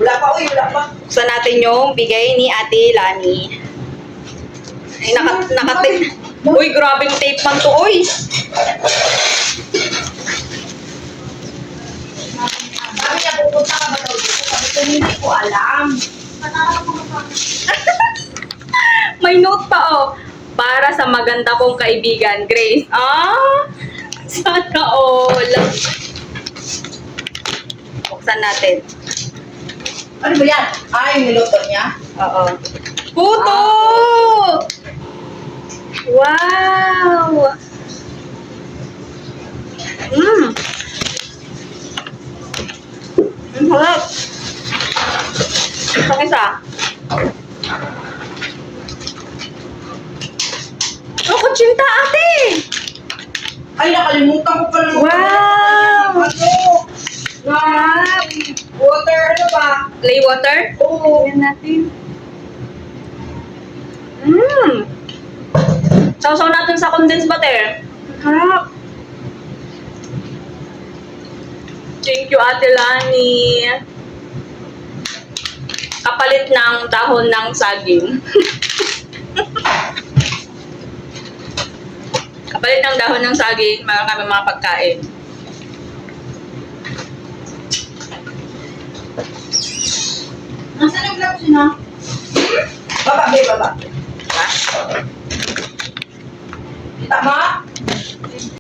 Wala pa, uy, wala pa. Buksan natin yung bigay ni Ate Lani. Ay, nakatape. Uy, grabing tape man to, uy. Sabi niya, pupunta ka ba daw dito? Sabi ko, hindi ko alam. May note pa, oh. Para sa maganda kong kaibigan, Grace. Ah, sana all. Buksan natin. Ano ba yan? Ay, niluto niya? Oo. Puto! Wow! Mmm! Ang sarap! Ang isa. Oh, kutsinta, ate! Ay, nakalimutan ko pala. Wow! Ano? Sarap! Water, ano ba? Play water? Oo. Ayan natin. Mmm! Sausaw natin sa condensed butter. Sarap! Thank you, Ate Lani. Kapalit ng dahon ng saging. Kapalit ng dahon ng saging, meron kami mga pagkain. Nasaan ang gloves yun, ha? Baba, be, baba. Diba? Tama?